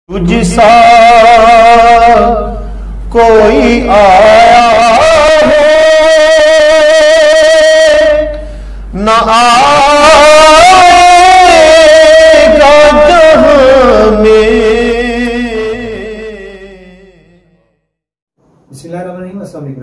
تجھ سا کوئی آیا ہے نہ آئے گا جہاں میں۔ بسم اللہ الرحمن الرحیم۔ السلام علیکم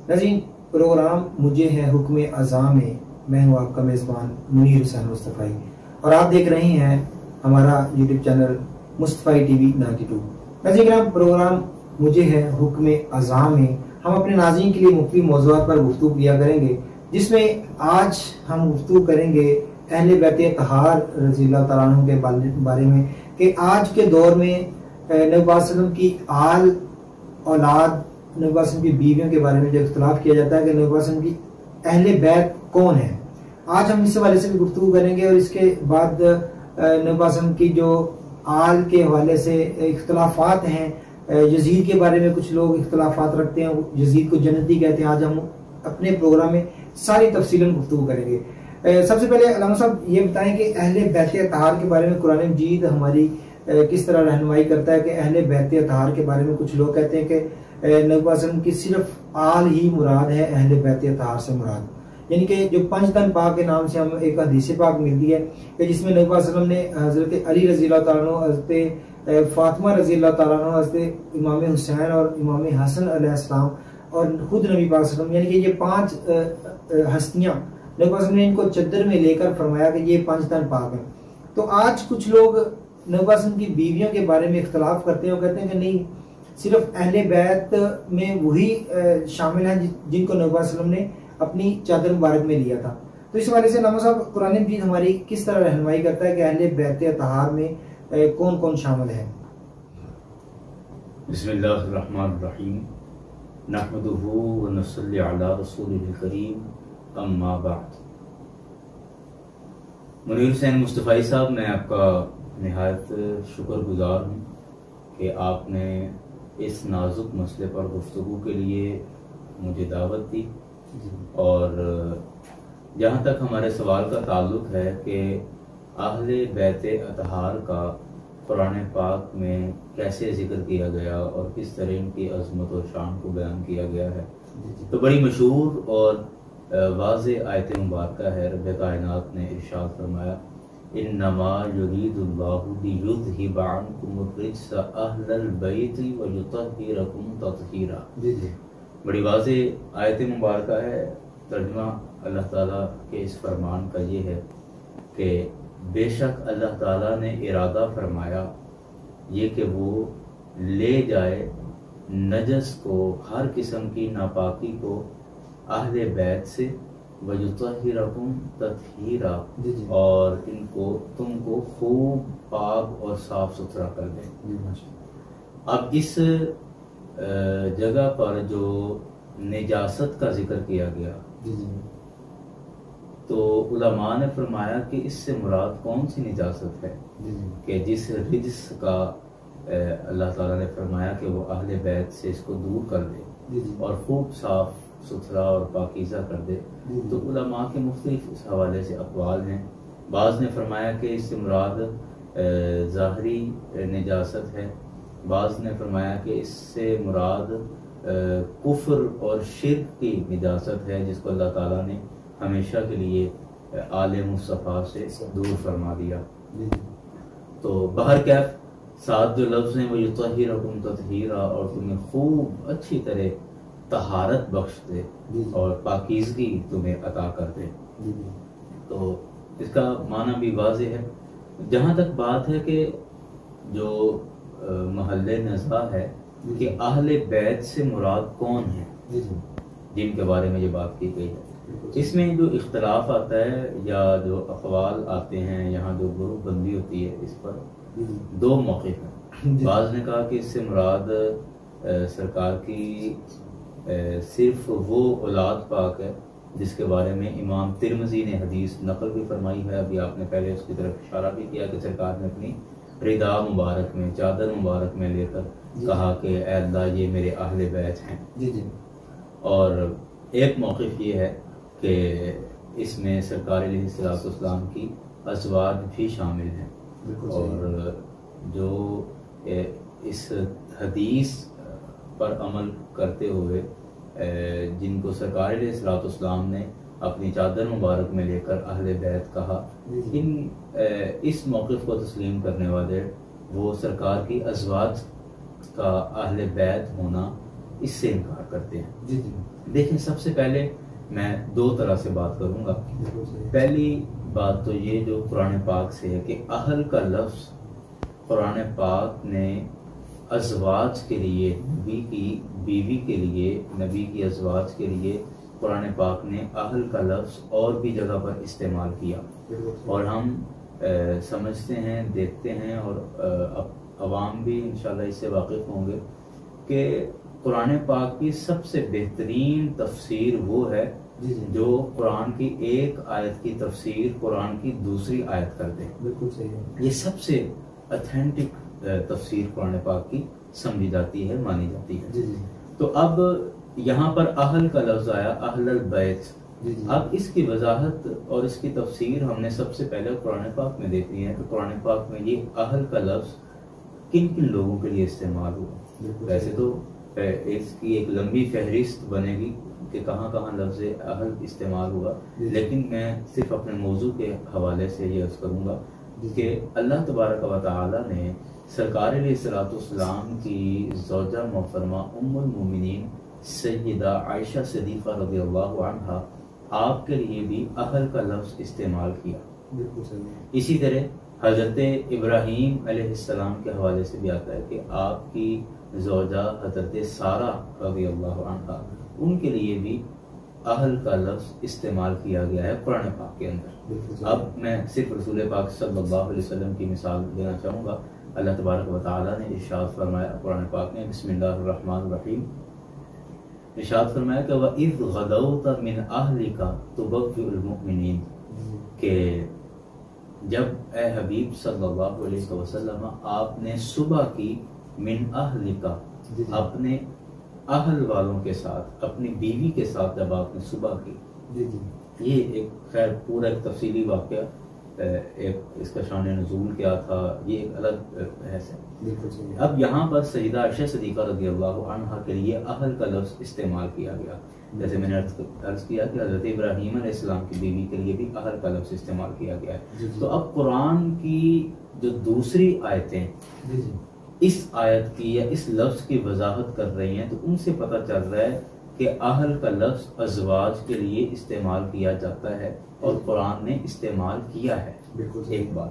ناظرین، پروگرام مجھے ہے حکم اذاں میں میں ہوں آپ کا میزبان منیر حسین مصطفی، اور آپ دیکھ رہے ہیں ہمارا یوٹیوب چینل مصطفی ٹی وی 92۔ ناظرین، پروگرام مجھے ہے حکم اذاں میں ہم اپنے ناظرین کے لیے مختلف موضوعات پر گفتگو کیا کریں گے، جس میں آج ہم گفتگو کریں گے اہل بیت اطہار رضی اللہ تعالیٰ عنہ کے بارے میں، کہ آج کے دور میں نبی صلی اللہ علیہ وسلم کی آل اولاد، نبی صلی اللہ علیہ وسلم کی بیویوں کے بارے میں جو اختلاف کیا جاتا ہے کہ نبی صلی اللہ علیہ وسلم کی اہل بیت کون ہے، آج ہم اس حوالے سے بھی گفتگو کریں گے۔ اور اس کے بعد نبی صلی اللہ علیہ وسلم کی جو آل کے حوالے سے اختلافات ہیں، یزید کے بارے میں کچھ لوگ اختلافات رکھتے ہیں، یزید کو جنتی کہتے ہیں، آج ہم اپنے پروگرام میں ساری تفصیلاً گفتگو کریں گے۔ سب سے پہلے علامہ صاحب یہ بتائیں کہ اہل بیت اطہار کے بارے میں قرآن مجید ہماری کس طرح رہنمائی کرتا ہے کہ اہل بیت اطہار کے بارے میں کچھ لوگ کہتے ہیں کہ نبی صلی اللہ علیہ وسلم کی صرف آل ہی مراد ہے، اہل بیت اطہار سے مراد، یعنی کہ جو پنج تن پاک کے نام سے ہم ایک حدیث پاک ملتی ہے کہ جس میں نبی صلی اللہ علیہ وسلم نے حضرت علی رضی اللہ تعالیٰ عنہ، حضرت فاطمہ رضی اللہ تعالیٰ عنہ، حضرت امام حسین اور امام حسن علیہ السلام اور خود نبی پاک صلی اللہ علیہ وسلم، یعنی کہ یہ پانچ ہستیاں نبی صلی اللہ علیہ وسلم نے ان کو چادر میں لے کر فرمایا کہ یہ پنج تن پاک ہیں۔ تو آج کچھ لوگ نبی صلی اللہ علیہ وسلم کی بیویوں کے بارے میں اختلاف کرتے ہیں، وہ کہتے ہیں کہ نہیں، صرف اہل بیت میں وہی شامل ہیں جن کو نبی صلی اللہ علیہ وسلم نے اپنی چادر مبارک میں لیا تھا۔ تو اس حوالے سے علامہ صاحب قرآن مجید ہماری کس طرح رہنمائی کرتا ہے کہ اہل بیت اطہار میں کون کون شامل ہے؟ بسم اللہ الرحمن الرحیم، نحمدہ ونصلی علی رسولہ الکریم، اما بعد۔ منیر حسین مصطفی صاحب، میں آپ کا نہایت شکر گزار ہوں کہ آپ نے اس نازک مسئلے پر گفتگو کے لیے مجھے دعوت دی، اور جہاں تک ہمارے سوال کا تعلق ہے کہ اہل بیت اطہار کا قرآن پاک میں کیسے ذکر کیا گیا اور کس طرح ان کی عظمت اور شان کو بیان کیا گیا ہے، تو بڑی مشہور اور واضح آیت مبارکہ ہے۔ رب کائنات نے ارشاد فرمایا، انما یرید اللہ لیذھب عنکم الرجس اہل البیت ویطہرکم تطہیرا۔ بڑی واضح آیت مبارکہ ہے۔ ترجمہ اللہ تعالیٰ کے اس فرمان کا یہ ہے کہ بے شک اللہ تعالیٰ نے ارادہ فرمایا یہ کہ وہ لے جائے نجس کو، ہر قسم کی ناپاکی کو اہل بیت سے، وَيُطَهِّرَكُمْ تَطْهِيرًا، اور ان کو تم کو خوب پاک اور صاف ستھرا کر دیں۔ اب اس جگہ پر جو نجاست کا ذکر کیا گیا، تو علماء نے فرمایا کہ اس سے مراد کون سی نجاست ہے، کہ جس رجس کا اللہ تعالیٰ نے فرمایا کہ وہ اہل بیت سے اس کو دور کر دے اور خوب صاف ستھرا اور پاکیزہ کر دے۔ تو علماء کے مختلف اس حوالے سے اقوال ہیں۔ بعض نے فرمایا کہ اس سے مراد ظاہری نجاست ہے، بعض نے فرمایا کہ اس سے مراد کفر اور شرک کی نجاست ہے، جس کو اللہ تعالیٰ نے ہمیشہ کے لیے آل مصطفیٰ سے دور فرما دیا۔ تو بہرکیف ساتھ جو لفظ ہیں وہ یطہرکم تطہیرا، اور تمہیں خوب اچھی طرح طہارت بخش دے اور پاکیزگی تمہیں عطا کر دے۔ تو اس کا معنی بھی واضح ہے۔ جہاں تک بات ہے کہ جو محل نزاع ہے کہ اہل بیت سے مراد کون ہیں جن کے بارے میں یہ بات کی گئی ہے، اس میں جو اختلاف آتا ہے یا جو اقوال آتے ہیں، یہاں جو گروپ بندی ہوتی ہے، اس پر دو موقف ہیں۔ بعض نے کہا کہ اس سے مراد سرکار کی صرف وہ اولاد پاک ہے جس کے بارے میں امام ترمذی نے حدیث نقل بھی فرمائی ہے۔ ابھی آپ نے پہلے اس کی طرف اشارہ بھی کیا کہ سرکار نے اپنی ردا مبارک میں، چادر مبارک میں لے کر کہا کہ اے اللہ یہ میرے اہل بیت ہیں۔ اور ایک موقف یہ ہے کہ اس میں سرکار علیہ السلام کی ازواج بھی شامل ہیں، اور جو اس حدیث پر عمل کرتے ہوئے جن کو سرکار علیہ الصلوۃ والسلام نے اپنی چادر مبارک میں لے کر اہل بیت کہا، اس موقف کو تسلیم کرنے والے وہ سرکار کی ازواج کا اہل بیت ہونا اس سے انکار کرتے ہیں۔ دیکھیں، سب سے پہلے میں دو طرح سے بات کروں گا۔ پہلی بات تو یہ جو قرآن پاک سے ہے کہ اہل کا لفظ قرآن پاک نے ازواج کے لیے، نبی کی بیوی کے لیے، نبی کی ازواج کے لیے قرآن پاک نے اہل کا لفظ اور بھی جگہ پر استعمال کیا، اور ہم سمجھتے ہیں، دیکھتے ہیں، اور عوام بھی انشاءاللہ اس سے واقف ہوں گے کہ قرآن پاک کی سب سے بہترین تفسیر وہ ہے جو قرآن کی ایک آیت کی تفسیر قرآن کی دوسری آیت کر دے۔ بالکل صحیح۔ یہ سب سے اتھینٹک تفسیر قرآن پاک کی سمجھی جاتی ہے، مانی جاتی ہے۔ تو اب یہاں پر اہل کا لفظ آیا، اہل البیت۔ اب اس کی وضاحت اور اس کی تفسیر ہم نے سب سے پہلے قرآن پاک میں دیکھنی ہے کہ قرآن پاک میں یہ اہل کا لفظ کن کن لوگوں کے لیے استعمال ہوا۔ ویسے تو اس کی ایک لمبی فہرست بنے گی کہ کہاں کہاں لفظ اہل استعمال ہوا، لیکن میں صرف اپنے موضوع کے حوالے سے یہ عرض کروں گا کہ اللہ تبارک و تعالی نے سرکار علیہ الصلوۃ والسلام کی زوجہ محترمہ ام المومنین سیدہ عائشہ صدیقہ رضی اللہ عنہا آپ کے لیے بھی اہل کا لفظ استعمال کیا۔ اسی طرح حضرت ابراہیم علیہ السلام کے حوالے سے بھی آتا ہے کہ آپ کی زوجہ حضرت سارہ رضی اللہ عنہا، ان کے لیے بھی اہل کا لفظ استعمال کیا گیا ہے قرآن پاک کے اندر۔ اب میں صرف رسول پاک صلی اللہ علیہ وسلم کی مثال دینا چاہوں گا۔ اللہ تبارک و تعالیٰ نے ارشاد فرمایا قرآن پاک میں، بسم اللہ الرحمن الرحیم، ارشاد فرمایا کہ وَإِذْ غَدَوْتَ مِنْ أَهْلِكَ تُبَوِّئُ الْمُؤْمِنِينَ، کہ جب اے حبیب صلی اللہ علیہ وسلم آپ نے صبح کی من اہلکا، اپنے اہل والوں کے ساتھ، اپنی بیوی کے ساتھ جب آپ نے صبح کی، یہ ایک خیر پورا ایک تفصیلی واقعہ، ایک اس کا شان نزول کیا تھا، یہ ایک الگ بحث ہے۔ اب یہاں پر سیدہ عائشہ صدیقہ رضی اللہ عنہا کے لیے اہل کا لفظ استعمال کیا گیا، جیسے میں نے عرض کیا کہ حضرت ابراہیم علیہ السلام کی بیوی کے لیے بھی اہل کا لفظ استعمال کیا گیا ہے۔ تو اب قرآن کی جو دوسری آیتیں اس آیت کی یا اس لفظ کی وضاحت کر رہی ہیں، تو ان سے پتہ چل رہا ہے کہ اہل کا لفظ ازواج کے لیے استعمال کیا جاتا ہے اور قرآن نے استعمال کیا ہے۔ ایک بات۔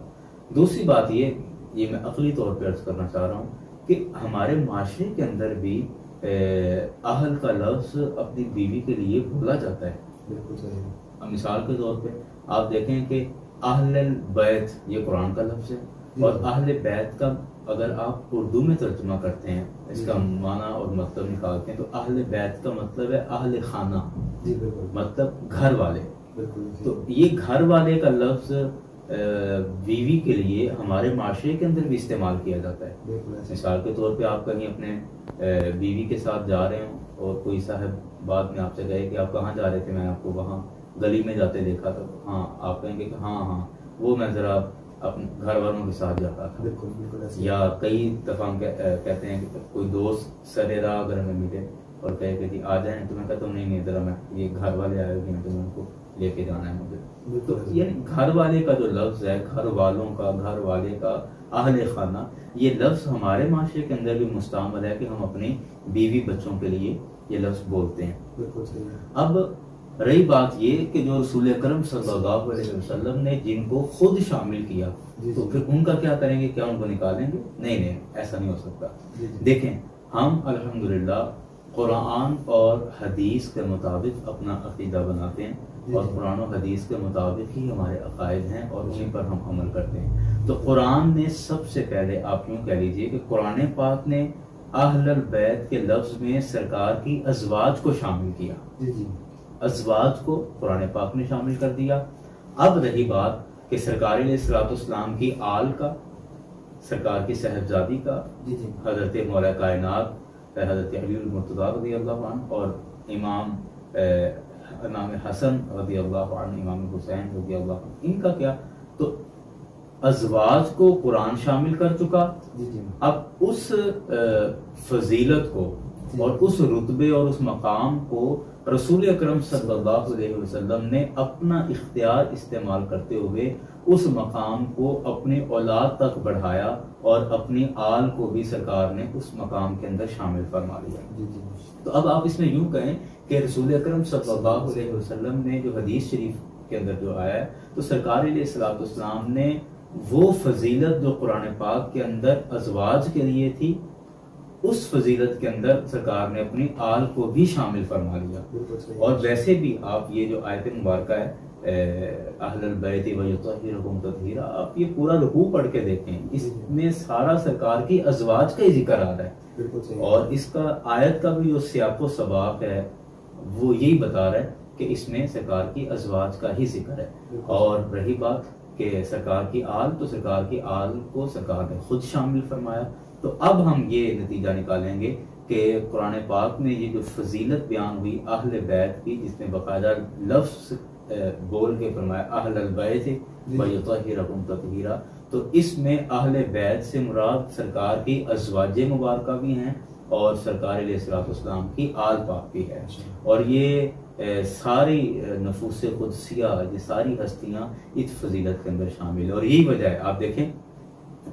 دوسری بات یہ میں عقلی طور پہ عرض کرنا چاہ رہا ہوں کہ ہمارے معاشرے کے اندر بھی اہل کا لفظ اپنی بیوی کے لیے بولا جاتا ہے۔ بالکل صحیح۔ مثال کے طور پہ آپ دیکھیں کہ اہل البیت یہ قرآن کا لفظ ہے، اور اہل بیت کا اگر آپ اردو میں ترجمہ کرتے ہیں، اس کا معنی اور مطلب نکالتے ہیں، تو اہل بیت کا مطلب ہے اہل خانہ، مطلب گھر والے۔ تو یہ گھر والے کا لفظ بیوی کے لیے ہمارے معاشرے کے اندر بھی استعمال کیا جاتا ہے۔ مثال کے طور پہ آپ کہیں اپنے بیوی کے ساتھ جا رہے ہوں اور کوئی صاحب بعد میں آپ سے کہے کہ آپ کہاں جا رہے تھے، میں آپ کو وہاں گلی میں جاتے دیکھا تھا، ہاں آپ کہیں گے کہ ہاں وہ میں ذرا اپنے گھر والوں کے ساتھ جاتا تھا۔ یا کئی دفعہ ہم کہتے ہیں کہ کوئی دوست سرے راہ اگر ہمیں ملے اور کہے کہ جی آ جائیں، تو میں کہتا ہوں نہیں ذرا میں یہ گھر والے آئے ہوئے ہیں تو میں ان کو لے کے جانا ہے مجھے۔ تو یعنی گھر والے کا جو لفظ ہے، گھر والوں کا، گھر والے کا، اہل خانہ، یہ لفظ ہمارے معاشرے کے اندر بھی مستعمل ہے کہ ہم اپنی بیوی بچوں کے لیے یہ لفظ بولتے ہیں۔ اب رہی بات یہ کہ جو رسول اکرم صلی اللہ علیہ وسلم نے جن کو خود شامل کیا، تو پھر ان کا کیا کریں گے؟ کیا ان کو نکالیں گے؟ نہیں، ایسا نہیں ہو سکتا۔ دیکھیں، ہم الحمدللہ قرآن اور حدیث کے مطابق اپنا عقیدہ بناتے ہیں، اور قرآن و حدیث کے مطابق ہی ہمارے عقائد ہیں اور انہیں پر ہم عمل کرتے ہیں۔ تو قرآن نے سب سے پہلے، آپ یوں کہہ لیجئے کہ قرآن پاک نے اہل البیت کے لفظ میں سرکار کی ازواج کو شامل کیا، ازواج کو قرآن پاک نے شامل کر دیا۔ اب رہی بات کہ سرکار علیہ الصلوۃ والسلام کی آل کا، سرکار کی صاحبزادی کا، حضرت مولا کائنات حضرت علی المرتضیٰ رضی اللہ عنہ اور امام حسن رضی اللہ عنہ، امام حسین رضی اللہ عنہ، ان کا کیا؟ تو ازواج کو قرآن شامل کر چکا، جی جی اب اس فضیلت کو اور اس رتبے اور اس مقام کو رسول اکرم صلی اللہ علیہ وسلم نے اپنا اختیار استعمال کرتے ہوئے اس مقام کو اپنی اولاد تک بڑھایا اور اپنی آل کو بھی سرکار نے اس مقام کے اندر شامل فرما لیا۔ تو اب آپ اس میں یوں کہیں کہ رسول اکرم صلی اللہ علیہ وسلم نے جو حدیث شریف کے اندر جو آیا ہے، تو سرکار علیہ الصلوۃ والسلام نے وہ فضیلت جو قرآن پاک کے اندر ازواج کے لیے تھی، اس فضیلت کے اندر سرکار نے اپنی آل کو بھی شامل فرما لیا۔ اور ویسے بھی آپ یہ جو آیت مبارکہ ہے اہل البیت ویطہرہم تطہیرا، آپ یہ پورا رکوع پڑھ کے دیکھیں، اس میں سارا سرکار کی ازواج کا ہی ذکر آ رہا ہے، اور اس کا آیت کا بھی جو سیاق و سباق ہے وہ یہی بتا رہا ہے کہ اس میں سرکار کی ازواج کا ہی ذکر ہے۔ اور رہی بات کہ سرکار کی آل، تو سرکار کی آل کو سرکار نے خود شامل فرمایا۔ تو اب ہم یہ نتیجہ نکالیں گے کہ قرآن پاک میں یہ جو فضیلت بیان ہوئی اہل بیت کی، جس میں باقاعدہ لفظ بول کے فرمایا اہل البیت ویطہرہم تطہیرا، تو اس میں اہل بیت سے مراد سرکار کی ازواج مبارکہ بھی ہیں اور سرکار علیہ الصلوۃ والسلام کی آل پاک بھی ہے، اور یہ ساری نفوس قدسیہ، یہ ساری ہستیاں اس فضیلت کے اندر شامل ہیں۔ اور یہی وجہ ہے، آپ دیکھیں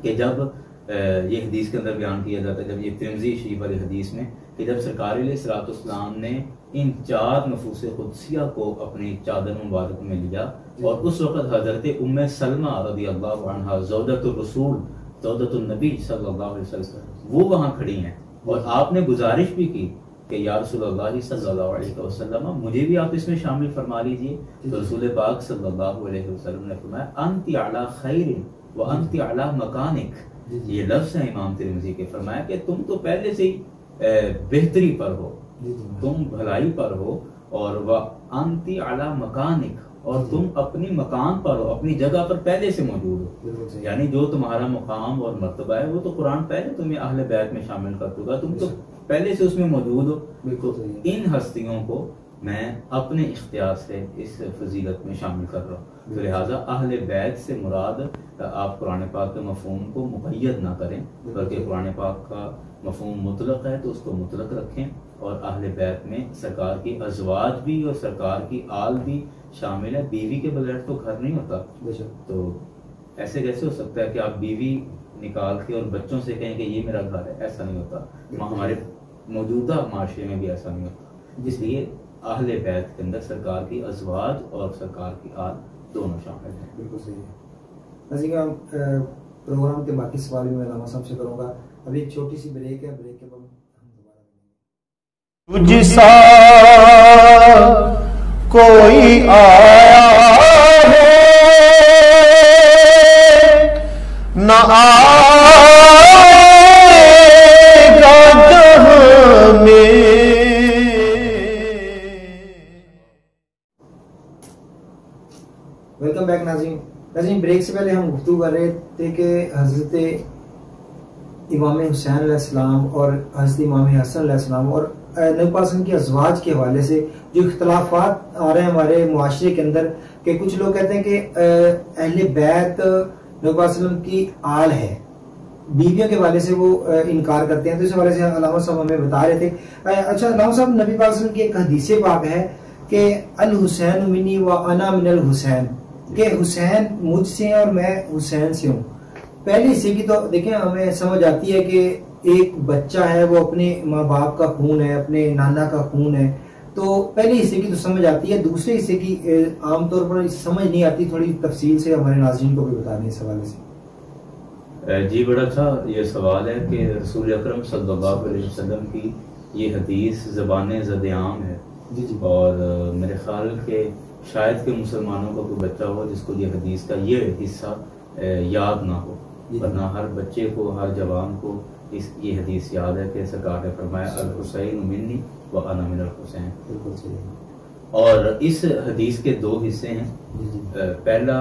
کہ جب یہ حدیث کے اندر بیان کیا جاتا ہے، جب یہ ترمذی شریف والی حدیث میں، کہ جب سرکار علیہ الصلوۃ والسلام نے ان 4 نفوس قدسیہ کو اپنی چادر مبارک میں لیا، اور اس وقت حضرت ام سلمہ رضی اللہ عنہا زوجۃ الرسول، زوجۃ النبی صلی اللہ علیہ وسلم، وہ وہاں کھڑی ہیں، اور آپ نے گزارش بھی کی کہ یا رسول اللہ صلی اللہ علیہ وسلم مجھے بھی آپ اس میں شامل فرما لیجئے، تو رسول پاک صلی اللہ علیہ وسلم نے فرمایا انت علی خیر وانت علی مکانک، یہ لفظ ہے امام ترمذی کے، فرمایا کہ تم تو پہلے سے ہی بہتری پر ہو، تم بھلائی پر ہو، اور وانت علی مکانک، اور تم اپنی مکان پر ہو، اپنی جگہ پر پہلے سے موجود ہو، یعنی جو تمہارا مقام اور مرتبہ ہے وہ تو قرآن پہلے تمہیں اہل بیت میں شامل کر چکا، تم تو پہلے سے اس میں موجود ہو۔ تو ان ہستیوں کو میں اپنے اختیار سے اس فضیلت میں شامل کر رہا ہوں، تو لہٰذا اہل بیت سے مراد آپ قرآن پاک کے مفہوم کو مقید نہ کریں، بلکہ قرآن پاک کا مفہوم مطلق ہے تو اس کو مطلق رکھیں، اور اہل بیت میں سرکار کی ازواج بھی اور سرکار کی آل بھی شامل ہے۔ بیوی کے بغیر تو گھر نہیں ہوتا، تو ایسے کیسے ہو سکتا ہے کہ آپ بیوی نکال کے اور بچوں سے کہیں کہ یہ میرا گھر ہے؟ ایسا نہیں ہوتا، ہمارے موجودہ معاشرے میں بھی ایسا نہیں ہوتا، اس لیے اہل بیت کے اندر سرکار کی ازواج اور سرکار کی آل دونوں شامل ہیں۔ بالکل صحیح ہے۔ ناظرین، پروگرام کے باقی سوال میں علامہ صاحب سے کروں گا، ابھی ایک چھوٹی سی بریک ہے، بریک کے بعد ہم دوبارہ تجھ سا کوئی آیا ہے نہ آئے گا جہاں میں۔ ویلکم بیک ناظرین، بریک سے پہلے ہم گفتگو کر رہے تھے کہ حضرت امام حسین علیہ السلام اور حضرت امام حسن علیہ السلام اور نبی پاک کی ازواج کے حوالے سے جو اختلافات آ رہے ہیں ہمارے معاشرے کے اندر، کہ کچھ لوگ کہتے ہیں کہ اہل بیت نبی پاک وسلم کی آل ہے، بیویوں کے حوالے سے وہ انکار کرتے ہیں، تو اس حوالے سے علامہ صاحب ہمیں بتا رہے تھے۔ اچھا علامہ صاحب، نبی پاک وسلم کی ایک حدیث پاک ہے کہ الحسین منی و انا من الحسین، کہ حسین مجھ سے ہیں اور میں حسین سے ہوں۔ پہلے حصے کی تو دیکھیں ہمیں سمجھ آتی ہے کہ ایک بچہ ہے وہ اپنے ماں باپ کا خون ہے، اپنے نانا کا خون ہے، تو پہلے حصے کی تو سمجھ آتی ہے، دوسرے حصے کی عام طور پر سمجھ نہیں آتی، تھوڑی تفصیل سے ہمارے ناظرین کو بھی بتا دیں اس حوالے سے۔ جی بڑا اچھا یہ سوال ہے کہ رسول اکرم صلی اللہ علیہ وسلم کی یہ حدیث زبان زد عام ہے، اور میرے خیال کہ شاید کہ مسلمانوں کا کوئی بچہ ہو جس کو یہ حدیث کا یہ حصہ یاد نہ ہو، ورنہ ہر بچے کو، ہر جوان کو یہ حدیث یاد ہے کہ سرکار نے فرمایا الحسین منی و انا من الحسین۔ اور اس حدیث کے 2 حصے ہیں، پہلا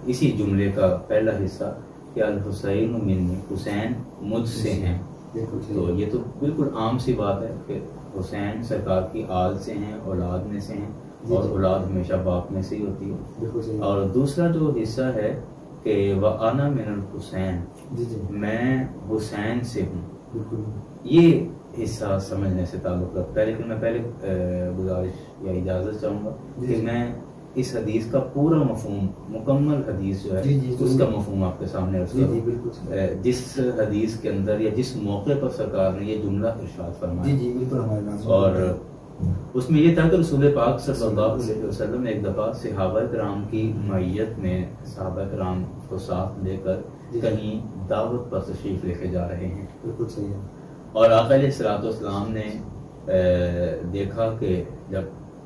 اسی جملے کا پہلا حصہ کہ الحسین منی، حسین مجھ سے ہیں، تو یہ تو بالکل عام سی بات ہے کہ حسین سرکار کی آل سے ہیں، اولاد میں سے ہیں، اور اولاد ہمیشہ باپ میں سے ہی ہوتی ہے۔ اور دوسرا جو حصہ ہے کہ وَأَنَا مِنَ الْحُسَيْن، جی جی میں حسین سے ہوں. بالکل یہ حصہ سمجھنے سے تعلق رکھتا ہے. لیکن میں پہلے گزارش یا اجازت چاہوں گا کہ میں اس حدیث کا پورا مفہوم، مکمل حدیث جو ہے اس کا مفہوم آپ کے سامنے رکھ کروں. جس حدیث کے اندر یا جس موقع پر سرکار نے یہ جملہ ارشاد فرمایا، اور اس میں یہ تھا کہ رسول پاک صلی اللہ علیہ وسلم ایک دفعہ صحابہ کرام کی معیت میں صحابہ کرام کو ساتھ لے کر کہیں دعوت پر تشریف لے کے جا رہے ہیں. بالکل صحیح ہے. اور آقا علیہ الصلوۃ والسلام نے دیکھا کہ جب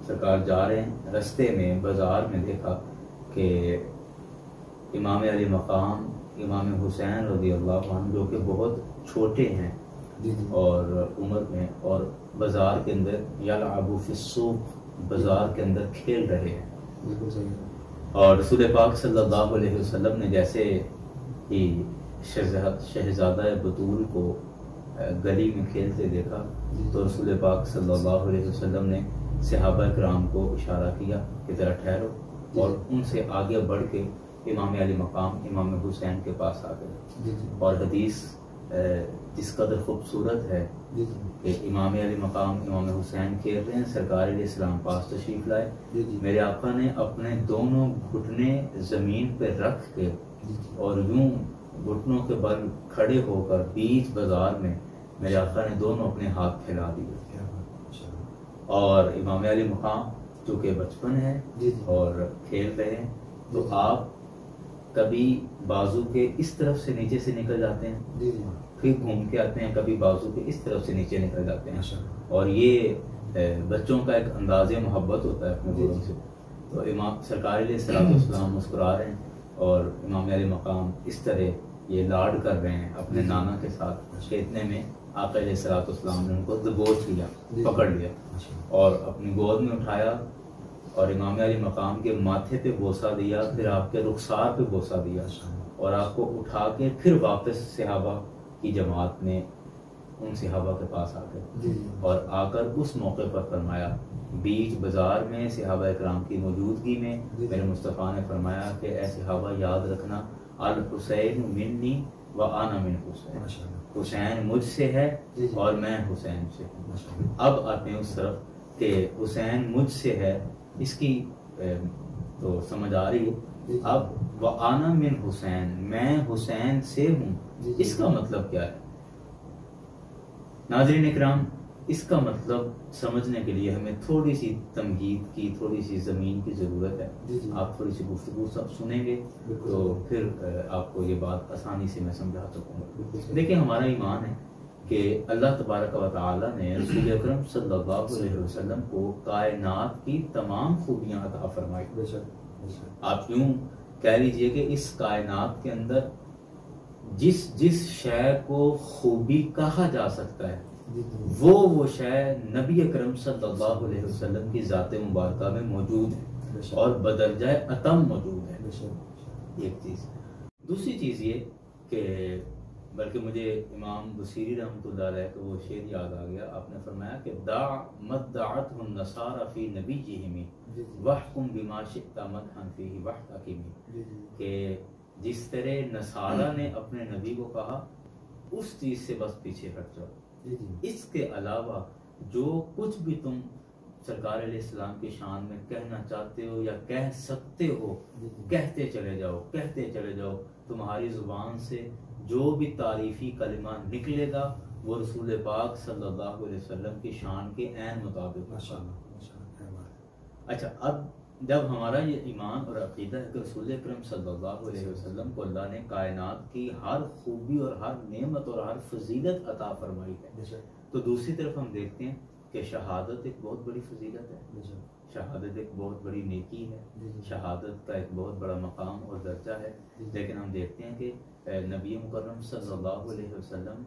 سرکار جا رہے ہیں، رستے میں بازار میں دیکھا کہ امام علی مقام امام حسین رضی اللہ عنہ، جو کہ بہت چھوٹے ہیں اور عمر میں، اور بازار کے اندر یلعب فی السوق، بازار کے اندر کھیل رہے ہیں. بالکل صحیح ہے. اور رسول پاک صلی اللہ علیہ وسلم نے جیسے ہی شہزادہ بطول کو گلی میں کھیلتے دیکھا تو رسول پاک صلی اللہ علیہ وسلم نے صحابہ کرام کو اشارہ کیا کہ ذرا ٹھہرو، اور ان سے آگے بڑھ کے امام علی مقام امام حسین کے پاس آ گئے. اور حدیث جس قدر خوبصورت ہے کہ امام علی مقام امام حسین کھیل رہے ہیں، سرکار علیہ السلام پاس تشریف لائے، میرے آقا نے اپنے دونوں گھٹنے زمین پہ رکھ کے اور یوں گھٹنوں کے بل کھڑے ہو کر بیچ بازار میں میرے آقا نے دونوں اپنے ہاتھ پھیلا دیے. اور امام علی مقام چونکہ بچپن ہے اور کھیل رہے ہیں، تو آپ کبھی بازو کے اس طرف سے نیچے سے نکل جاتے ہیں، پھر گھوم کے آتے ہیں، کبھی بازو کے اس طرف سے نیچے نکل جاتے ہیں. اور یہ بچوں کا ایک انداز محبت ہوتا ہے اپنے بڑوں سے. تو امام سرکار علیہ السلام مسکرا رہے ہیں اور امام علی مقام اس طرح یہ لاڈ کر رہے ہیں اپنے نانا کے ساتھ کہ اتنے میں آقا علیہ السلام نے ان کو دبوچ لیا، پکڑ لیا اور اپنی گود میں اٹھایا اور امام علی مقام کے ماتھے پہ بوسہ دیا، پھر آپ کے رخسار پہ بوسہ دیا، اور آپ کو اٹھا کے پھر واپس صحابہ کی جماعت میں ان صحابہ کے پاس آ گئے. اور آ کر اس موقع پر فرمایا، بیچ بازار میں صحابہ اکرام کی موجودگی میں میرے مصطفیٰ نے فرمایا کہ اے صحابہ یاد رکھنا، الحسین منی و انا من حسین، حسین مجھ سے ہے اور میں حسین سے ہوں. اب آتے ہیں اس طرف کہ حسین مجھ سے ہے، اس کی تو سمجھ آ رہی ہے. اب وَأَنَا مِنْ حسین، میں حسین سے ہوں، اس کا مطلب کیا ہے؟ ناظرین اکرام، اس کا مطلب سمجھنے کے لیے ہمیں تھوڑی سی تمہید کی، تھوڑی سی زمین کی ضرورت ہے. آپ تھوڑی سی گفتگو سب سنیں گے تو پھر آپ کو یہ بات آسانی سے میں سمجھا سکوں گا. دیکھیں، ہمارا ایمان ہے کہ اللہ تبارک و تعالی نے رسول اکرم صلی اللہ علیہ وسلم کو کائنات کی تمام خوبیاں عطا فرمائی. آپ یوں کہہ لیجئے کہ اس کائنات کے اندر جس شے کو خوبی کہا جا سکتا ہے وہ شے نبی اکرم صلی اللہ علیہ وسلم کی ذات مبارکہ میں موجود ہے اور بدرجہ اتم موجود ہے. ایک چیز. دوسری چیز یہ کہ بلکہ مجھے امام بصیری رحمۃ اللہ علیہ کا وہ شعر یاد آ گیا. آپ نے فرمایا کہ دع مدعته النصارى فی نبیہم واحکم بما شئت مدحا فیہ واحتکم، کہ جس طرح نصارہ نے اپنے نبی کو کہا اس چیز سے بس پیچھے ہٹ جاؤ. اس کے علاوہ جو کچھ بھی تم سرکار علیہ السلام کی شان میں کہنا چاہتے ہو یا کہہ سکتے ہو کہتے چلے جاؤ، کہتے چلے جاؤ. تمہاری زبان سے جو بھی تعریفی کلمہ نکلے گا وہ رسول پاک صلی اللہ علیہ وسلم کی شان کے عین مطابق. اچھا، اب جب ہمارا یہ ایمان اور عقیدہ ہے کہ رسول اکرم صلی اللہ علیہ وسلم کو اللہ نے کائنات کی ہر خوبی اور ہر نعمت اور ہر فضیلت عطا فرمائی ہے، تو دوسری طرف ہم دیکھتے ہیں کہ شہادت ایک بہت بڑی فضیلت ہے، شہادت ایک بہت بڑی نیکی ہے، شہادت کا ایک بہت بڑا مقام اور درجہ ہے. لیکن ہم دیکھتے ہیں کہ نبی مکرم صلی اللہ علیہ وسلم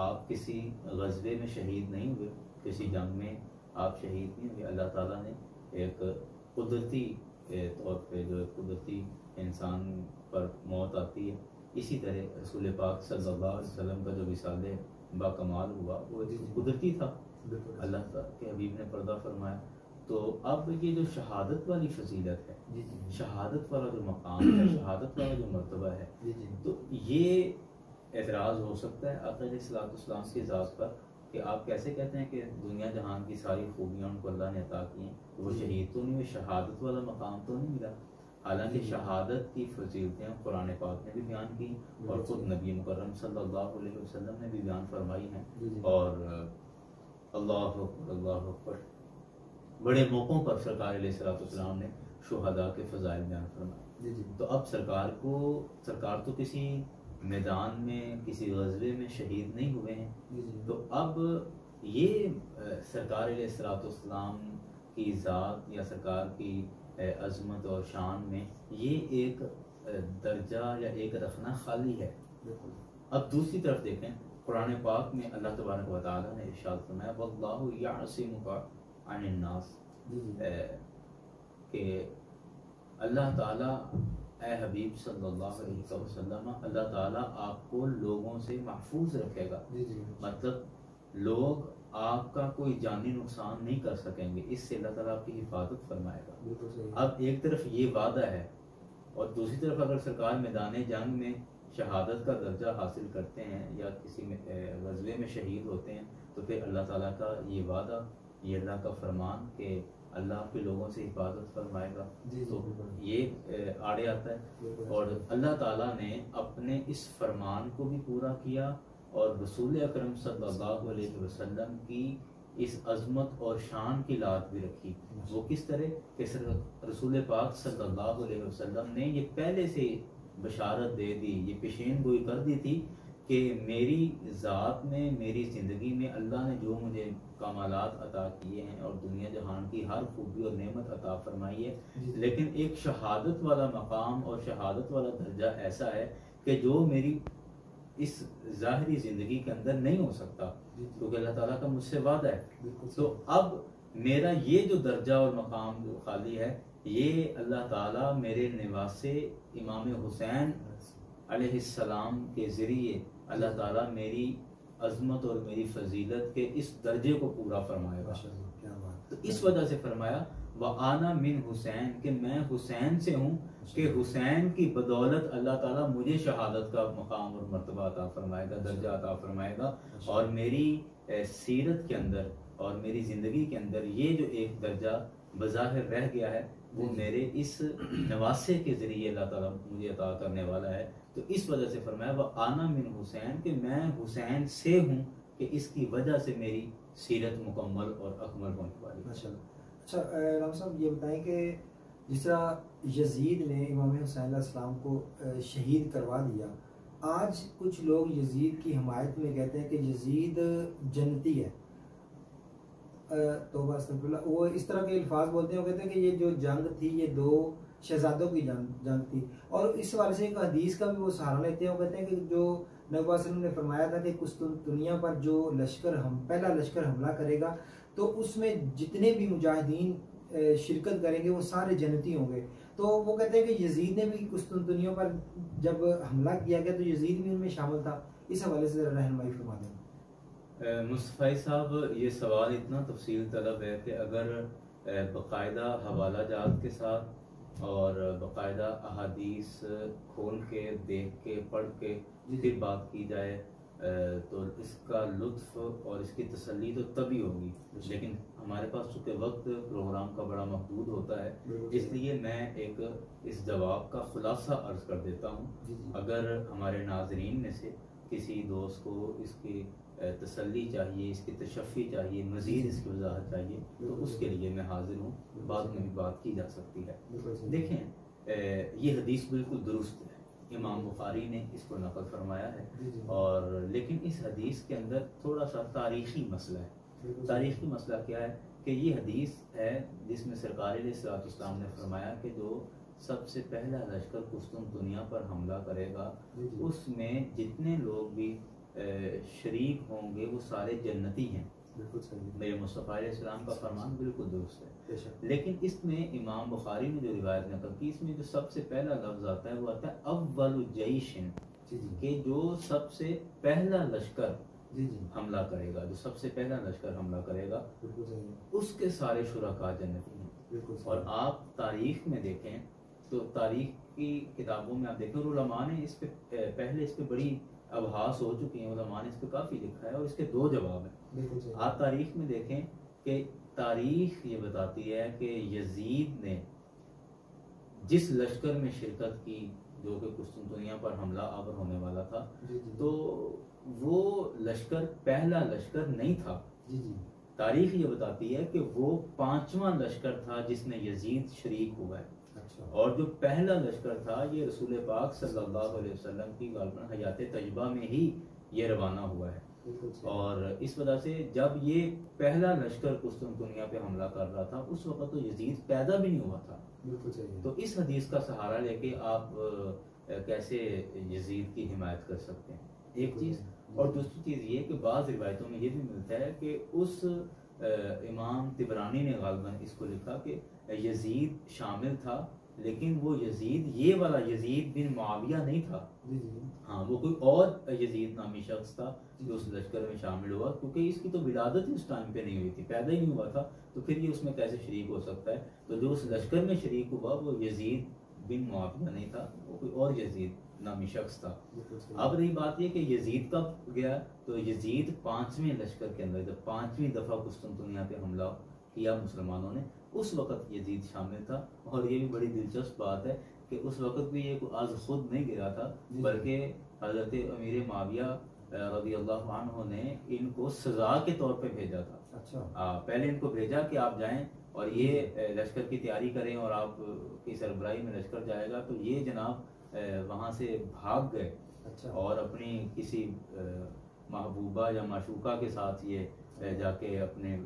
آپ کسی غزوے میں شہید نہیں ہوئے، کسی جنگ میں آپ شہید نہیں ہوئے. اللہ تعالیٰ نے ایک قدرتی طور پہ جو ایک قدرتی انسان پر موت آتی ہے، اسی طرح رسول پاک صلی اللہ علیہ وسلم کا جو وصال با کمال ہوا وہ قدرتی تھا. اللہ تعالیٰ کے حبیب نے پردہ فرمایا تو اب یہ جو شہادت والی فضیلت ہے، جی جی، شہادت والا جو مقام ہے، شہادت والا جو مرتبہ ہے، جی جی، تو یہ اعتراض ہو سکتا ہے آقا علیہ الصلوۃ والسلام کی ذات پر کہ آپ کیسے کہتے ہیں کہ دنیا جہان کی ساری خوبیاں ان کو اللہ نے عطا کی ہیں، وہ شہید تو نہیں ہوئے، شہادت والا مقام تو نہیں ملا؟ حالانکہ شہادت کی فضیلتیں قرآن پاک نے بھی بیان کی اور خود نبی مکرم صلی اللہ علیہ وسلم نے بھی بیان فرمائی ہیں، اور اللہ اکبر اللہ اکبر، بڑے موقعوں پر سرکار علیہ الصلوۃ والسلام نے شہداء کے فضائل بیان فرمائے۔ تو اب سرکار تو کسی میدان میں کسی غزوے میں شہید نہیں ہوئے ہیں، تو اب یہ سرکار علیہ الصلوۃ والسلام کی ذات یا سرکار کی عظمت اور شان میں یہ ایک درجہ یا ایک رکھنا خالی ہے۔ اب دوسری طرف دیکھیں، قرآن پاک میں اللہ تبارک و تعالیٰ نے ارشاد فرمایا واللہ یعصمک عن الناس، کہ اللہ تعالیٰ اے حبیب صلی اللہ علیہ وسلم، اللہ تعالیٰ آپ کو لوگوں سے محفوظ رکھے گا، مطلب لوگ آپ کا کوئی جانی نقصان نہیں کر سکیں گے، اس سے اللہ تعالیٰ آپ کی حفاظت فرمائے گا۔ اب ایک طرف یہ وعدہ ہے اور دوسری طرف اگر سرکار میدان جنگ میں شہادت کا درجہ حاصل کرتے ہیں یا کسی غزوے میں شہید ہوتے ہیں تو پھر اللہ تعالیٰ کا یہ وعدہ، یہ اللہ کا فرمان کہ اللہ آپ کے لوگوں سے حفاظت فرمائے گا، تو یہ آڑے آتا ہے۔ اور اللہ تعالیٰ نے اپنے اس فرمان کو بھی پورا کیا اور رسول اکرم صلی اللہ علیہ وسلم کی اس عظمت اور شان کی لاد بھی رکھی۔ وہ کس طرح کہ رسول پاک صلی اللہ علیہ وسلم نے یہ پہلے سے بشارت دے دی، یہ پیشین گوئی کر دی تھی کہ میری ذات میں، میری زندگی میں اللہ نے جو مجھے کمالات عطا کیے ہیں اور دنیا جہان کی ہر خوبی اور نعمت عطا فرمائی ہے، لیکن ایک شہادت والا مقام اور شہادت والا درجہ ایسا ہے کہ جو میری اس ظاہری زندگی کے اندر نہیں ہو سکتا، کیونکہ اللہ تعالیٰ کا مجھ سے وعدہ ہے۔ تو اب میرا یہ جو درجہ اور مقام جو خالی ہے، یہ اللہ تعالیٰ میرے نواسے امام حسین علیہ السلام کے ذریعے اللہ تعالیٰ میری عظمت اور میری فضیلت کے اس درجے کو پورا فرمائے گا۔ تو اس وجہ سے فرمایا وَأَنَا مِنْ حسین، کہ میں حسین سے ہوں، کہ حسین کی بدولت اللہ تعالیٰ مجھے شہادت کا مقام اور مرتبہ عطا فرمائے گا، درجہ عطا فرمائے گا، اور میری سیرت کے اندر اور میری زندگی کے اندر یہ جو ایک درجہ بظاہر رہ گیا ہے وہ میرے اس نواسے کے ذریعے اللہ تعالیٰ مجھے عطا کرنے والا ہے۔ تو اس وجہ سے فرمایا وَأَنَا مِنْ حسین، کہ میں حسین سے ہوں، کہ اس کی وجہ سے میری سیرت مکمل اور اکمل ہونے والی ہے۔ اچھا رام صاحب یہ بتائیں کہ جس طرح یزید نے امام حسین علیہ السلام کو شہید کروا دیا، آج کچھ لوگ یزید کی حمایت میں کہتے ہیں کہ یزید جنتی ہے، توبہ استغفر اللہ، وہ اس طرح کے الفاظ بولتے ہیں، وہ کہتے ہیں کہ یہ جو جنگ تھی یہ دو شہزادوں کی جنگ تھی، اور اس والے سے ایک حدیث کا بھی وہ سہارا لیتے ہیں، وہ کہتے ہیں کہ جو نبی صلی اللہ علیہ وسلم نے فرمایا تھا کہ قسطنطنیہ پر جو پہلا لشکر حملہ کرے گا تو اس میں جتنے بھی مجاہدین شرکت کریں گے وہ سارے جنتی ہوں گے۔ تو وہ کہتے ہیں کہ یزید نے بھی قسطنطنیہ پر جب حملہ کیا گیا تو یزید بھی ان میں شامل تھا، اس حوالے سے ذرا رہنمائی فرما دیں۔ مصطفی صاحب یہ سوال اتنا تفصیل طلب ہے کہ اگر باقاعدہ حوالہ جات کے ساتھ اور باقاعدہ احادیث کھول کے دیکھ کے پڑھ کے پھر بات کی جائے تو اس کا لطف اور اس کی تسلی تو تبھی ہوگی، لیکن ہمارے پاس چونکہ وقت پروگرام کا بڑا محدود ہوتا ہے، اس لیے میں ایک اس جواب کا خلاصہ عرض کر دیتا ہوں۔ اگر ہمارے ناظرین میں سے کسی دوست کو اس کی تسلی چاہیے، اس کی تشفی چاہیے، مزید اس کی وضاحت چاہیے تو اس کے لیے میں حاضر ہوں، بعد میں بھی بات کی جا سکتی ہے۔ دیکھیں یہ حدیث بالکل درست ہے، امام بخاری نے اس کو نقل فرمایا ہے، اور لیکن اس حدیث کے اندر تھوڑا سا تاریخی مسئلہ ہے۔ تاریخی مسئلہ کیا ہے کہ یہ حدیث ہے جس میں سرکار علیہ الصلوۃ والسلام نے فرمایا کہ جو سب سے پہلا لشکر قسطنطنیہ پر حملہ کرے گا اس میں جتنے لوگ بھی شریک ہوں گے وہ سارے جنتی ہیں۔ میرے مصطفیٰ علیہ السلام کا فرمان بالکل درست ہے، لیکن اس میں امام بخاری نے جو روایت نقل کی اس میں جو سب سے پہلا لفظ آتا ہے وہ آتا ہے اول جیش، کہ جو سب سے پہلا لشکر جی جی حملہ کرے گا، جو سب سے پہلا لشکر حملہ کرے گا، بالکل صحیح، اس کے سارے شرکاء جنتی ہیں. بالکل صحیح. اور آپ تاریخ میں دیکھیں تو تاریخ کی کتابوں میں آپ دیکھیں، اور علماء نے اس پہ پہلے اس پہ بڑی ابحاث ہو چکی ہیں، علماء نے اس پہ کافی لکھا ہے اور اس کے دو جواب ہیں. بالکل صحیح. آپ تاریخ میں دیکھیں کہ تاریخ یہ بتاتی ہے کہ یزید نے جس لشکر میں شرکت کی جو کہ قسطنطنیہ پر حملہ آور ہونے والا تھا، جی جی تو وہ لشکر پہلا لشکر نہیں تھا. جی جی تاریخ یہ بتاتی ہے کہ وہ 5واں لشکر تھا جس میں یزید شریک ہوا ہے. اچھا. اور جو پہلا لشکر تھا یہ رسول پاک صلی اللہ علیہ وسلم کی غالباً حیات طیبہ میں ہی یہ روانہ ہوا ہے. بالکل صحیح. اور اس وجہ سے جب یہ پہلا لشکر قسطنطنیہ پہ حملہ کر رہا تھا اس وقت تو یزید پیدا بھی نہیں ہوا تھا. بالکل صحیح. تو اس حدیث کا سہارا لے کے آپ کیسے یزید کی حمایت کر سکتے ہیں، ایک چیز. اور دوسری چیز یہ کہ بعض روایتوں میں یہ بھی ملتا ہے کہ اس امام طبرانی نے غالباً اس کو لکھا کہ یزید شامل تھا، لیکن وہ یزید یہ والا یزید بن معاویہ نہیں تھا. جی جی ہاں، وہ کوئی اور یزید نامی شخص تھا جو اس لشکر میں شامل ہوا، کیونکہ اس کی تو ولادت اس ٹائم پہ نہیں ہوئی تھی، پیدا ہی نہیں ہوا تھا، تو پھر یہ اس میں کیسے شریک ہو سکتا ہے. تو جو اس لشکر میں شریک ہوا وہ یزید بن معاویہ نہیں تھا، وہ کوئی اور یزید نامی شخص تھا. اب رہی بات یہ کہ یزید کب گیا، تو یزید 5ویں لشکر کے اندر جب 5ویں دفعہ قسطنطنیہ پہ حملہ کیا مسلمانوں نے، اس وقت یزید شامل تھا. اور یہ بھی بڑی دلچسپ بات ہے کہ اس وقت بھی یہ آج خود نہیں گرا تھا، بلکہ حضرت امیر معاویہ رضی اللہ عنہ نے ان کو سزا کے طور پہ بھیجا تھا. اچھا. پہلے ان کو بھیجا کہ آپ جائیں اور یہ لشکر کی تیاری کریں اور آپ کی سربراہی میں لشکر جائے گا. تو یہ جناب وہاں سے بھاگ گئے اور اپنی کسی محبوبہ یا معشوقہ کے ساتھ یہ جا کے اپنے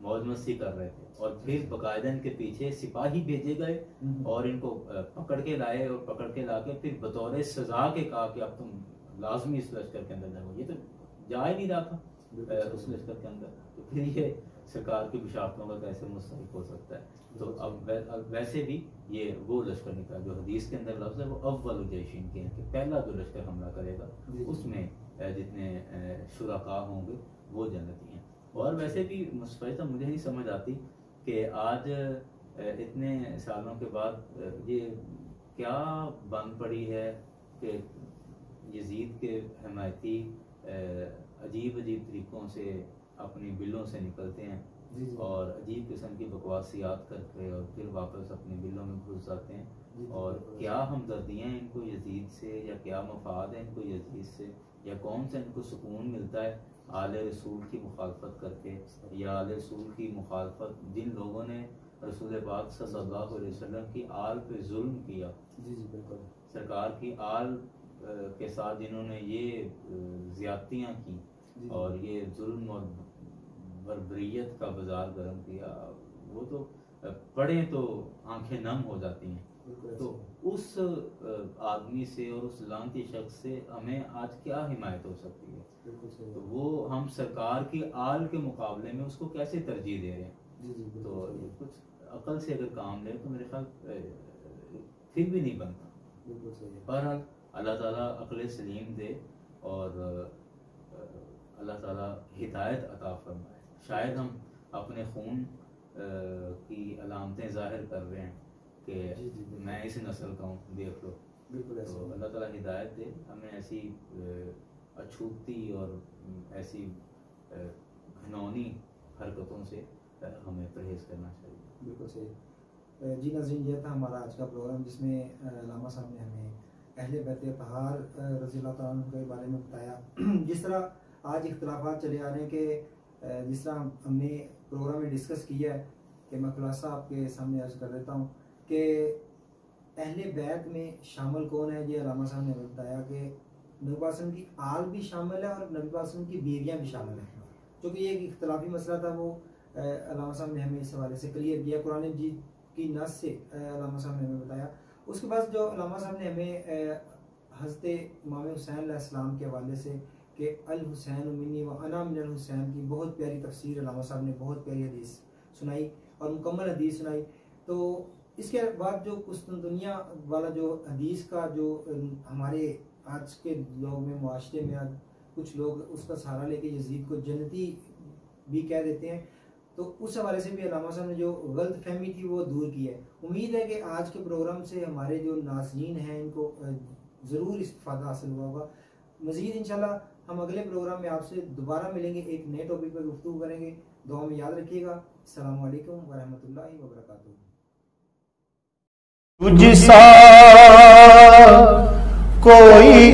موج مستی کر رہے تھے. اور پھر باقاعدہ ان کے پیچھے سپاہی بھیجے گئے اور ان کو پکڑ کے لائے اور پکڑ کے لا کے پھر بطور سزا کے کہا کہ اب تم لازمی اس لشکر کے اندر جاؤ. یہ تو جا ہی نہیں رہا تھا اس لشکر کے اندر، تو پھر یہ سرکار کی بشارتوں کا کیسے مستحق ہو سکتا ہے. تو اب ویسے بھی یہ وہ لشکر نکلا جو حدیث کے اندر لفظ ہے وہ اول الجیشین کے ہیں کہ پہلا جو لشکر حملہ کرے گا اس میں جتنے شرکاء ہوں گے وہ جنتی ہیں. اور ویسے بھی مصطفیٰ مجھے نہیں سمجھ آتی کہ آج اتنے سالوں کے بعد یہ کیا بن پڑی ہے کہ یزید کے حمایتی عجیب عجیب طریقوں سے اپنی بلوں سے نکلتے ہیں اور عجیب قسم کی بکواسیات کر کے اور پھر واپس اپنی بلوں میں گھس جاتے ہیں. اور کیا ہمدردیاں ان کو یزید سے، یا کیا مفاد ہے ان کو یزید سے، یا کون سا ان کو سکون ملتا ہے آل رسول کی مخالفت کر کے، یا آل رسول کی مخالفت جن لوگوں نے رسول پاک صلی اللہ علیہ وسلم کی آل پہ ظلم کیا. جی جی بالکل. سرکار کی آل کے ساتھ جنہوں نے یہ زیادتیاں کی اور یہ ظلم اور بربریت کا بازار گرم کیا، وہ تو پڑھیں تو آنکھیں نم ہو جاتی ہیں. تو اس آدمی سے اور اس لعنتی شخص سے ہمیں آج کیا حمایت ہو سکتی ہے؟ تو وہ ہم سرکار کی آل کے مقابلے میں اس کو کیسے ترجیح دے رہے ہیں؟ تو کچھ عقل سے اگر کام لے تو میرے خیال پھر بھی نہیں بنتا. بہرحال اللہ تعالیٰ عقل سلیم دے اور اللہ تعالیٰ ہدایت عطا فرمائے. شاید ہم اپنے خون کی علامتیں ظاہر کر رہے ہیں کہ میں اس نسل کا ہوں، دیکھ لو. تو اللہ تعالیٰ ہدایت دے ہمیں ایسی اچھوتی اور ایسی گھنونی حرکتوں سے ہمیں پرہیز کرنا چاہیے. بالکل صحیح. جی ناظرین، یہ تھا ہمارا آج کا پروگرام جس میں علامہ صاحب نے ہمیں اہل بیت اطہار رضی اللہ تعالیٰ عنہ کے بارے میں بتایا. جس طرح آج اختلافات چلے آ رہے ہیں کہ جس طرح ہم نے پروگرام میں ڈسکس کیا ہے کہ میں خلاصہ آپ کے سامنے عرض کر دیتا ہوں کہ اہل بیت میں شامل کون ہے. یہ علامہ صاحب نے بتایا کہ نبی پاک صلی اللہ علیہ وسلم کی آل بھی شامل ہے اور نبی پاک صلی اللہ علیہ وسلم کی بیویاں بھی شامل ہیں. چونکہ یہ ایک اختلافی مسئلہ تھا، وہ علامہ صاحب نے ہمیں اس حوالے سے کلیئر کیا. قرآن مجید کی نص سے علامہ صاحب نے ہمیں بتایا. اس کے بعد جو علامہ صاحب نے ہمیں حضرت امام حسین علیہ السلام کے حوالے سے کہ الحسین منی و انا من الحسین کی بہت پیاری تفسیر علامہ صاحب نے بہت پیاری حدیث سنائی اور مکمل حدیث سنائی. تو اس کے بعد جو قسطنطنیہ والا جو حدیث کا جو ہمارے آج کے لوگ میں معاشرے میں کچھ لوگ اس کا سہارا لے کے یزید کو جنتی بھی کہہ دیتے ہیں، تو اس حوالے سے بھی علامہ صاحب نے جو غلط فہمی تھی وہ دور کی ہے۔ امید ہے کہ آج کے پروگرام سے ہمارے جو ناظرین ہیں ان کو ضرور استفادہ حاصل ہوا ہوگا۔ مزید انشاءاللہ ہم اگلے پروگرام میں آپ سے دوبارہ ملیں گے، ایک نئے ٹاپک پر گفتگو کریں گے۔ دعا میں یاد رکھیے گا۔ السلام علیکم ورحمۃ اللہ وبرکاتہ۔ تجھ سا کوئی